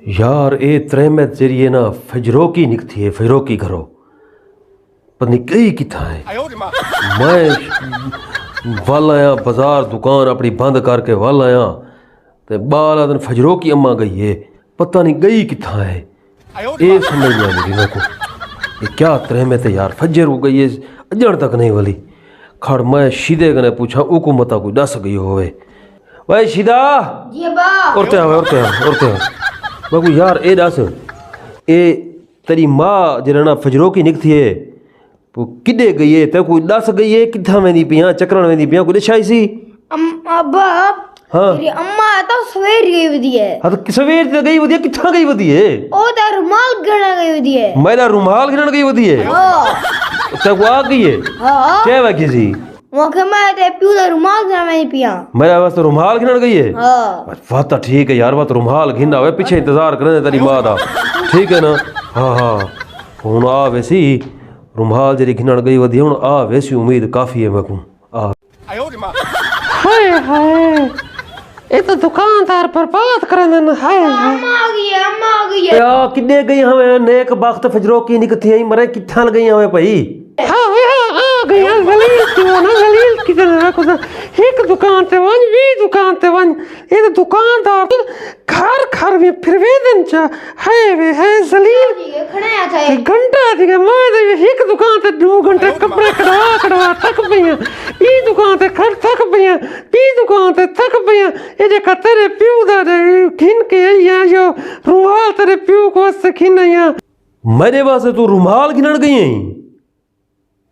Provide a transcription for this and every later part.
यार ये त्रेमत जरिए ना फजरोकी निकती है फजरोकी घरों पत्नी कई किथा है मैं वल आया बाजार दुकान अपनी बंद करके वल आया ते बाला दिन फजरोकी अम्मा गई है पता नहीं गई किथा है ये समझ नहीं आ मेरे को ये क्या त्रेमत है यार फजर हो गई है अजण तक नहीं वाली खड़ मैं शीदे कने पूछा हुकूमत कोई दस गई होवे भाई शीदा औरते औरते बाबू यार ए दस ए तेरी माँ जरा फजरो की निकती है वो किडे गई है ते कोई दस गई है किथा वेंदी पिया चक्रण वेंदी पिया कोई दशाई सी अब्बा हाँ तेरी अम्मा तो सवेर गई वदी है। हाँ तो सवेर ते गई वदी है किथा गई वदी है ओ ते रुमाल गिरना गई वदी है। मेरा रुमाल गिरन गई वदी है हां ते वो आ गई है हां क्या वा किसी मौके मैं ते प्यू दा रुमाल गिरना नहीं पिया मेरा वास्ते रुमाल गिरन गई है हां बात तो ठीक है यार बात रुमाल घिना हुआ पीछे इंतजार करे तेरी माँ का ठीक है ना हाँ हाँ हूँ आ वैसी रुमाल जी घिनण गई वधी हूँ आ वैसी उम्मीद काफ़ी है मैं को आ हाय हाय ये तो दुकानदार बर्बाद कर देना हाय हाय अम्मा आ गई है अम्मा आ गई है। या किन्ने गई हमें नेक वक्त फजरो की निकती आई मरे किथा गई हमें भाई हाँ आ गया जलील की वो ना जलील की तरह कुछ एक दुकान ते वन भी दुकान ते वन ये तो दुकानदार घर घर में फिरवे दिन चा है वे है जलील ये खड़े आ थे घंटा दिखे मैं तो एक दुकान ते 2 घंटे कपड़े कड़वा थक पईया ई दुकान ते खड़ थक पईया पी दुकान ते थक पईया ये जे तेरे प्यू दा खिन के आया जो रुमाल तेरे प्यू को से खिन आया मेरे वास्ते तू रुमाल घिनण गई है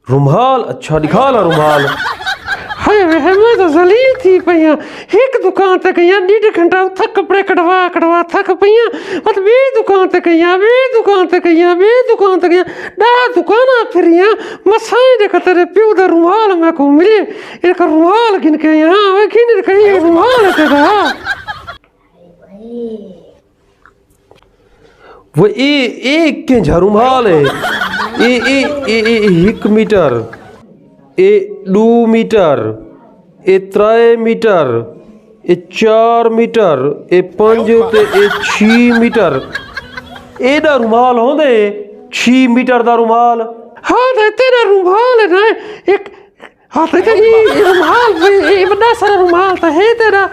रुमाल अच्छा दिखा ला रुमाल हाय मैं तो जलील थी पईया एक दुकान ते गया 1.5 घंटा थक कपड़े कड़वा थक पईया मत वे दुकान ते गया डा दुकाना फिरिया मसाई देख तेरे प्यू दा रुमाल मैं को मिले एक रुमाल गिन के यहां वे गिन के ये रुमाल है तेरा वो ए के रुमाल है ए 1 मीटर ए 2 मीटर ए 3 मीटर ए 4 मीटर ए 5 ते ए 6 मीटर एदा रुमाल होंदे 6 मीटर दा रुमाल हाँ ते तेरा रुमाल है ना एक हाँ ते ये रुमाल ये बड़ा सारा रुमाल तो है तेरा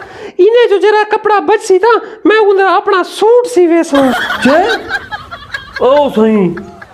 इन्हें जो जरा कपड़ा बच सी था मैं उन्हें अपना सूट सी वैसा जे ओ सही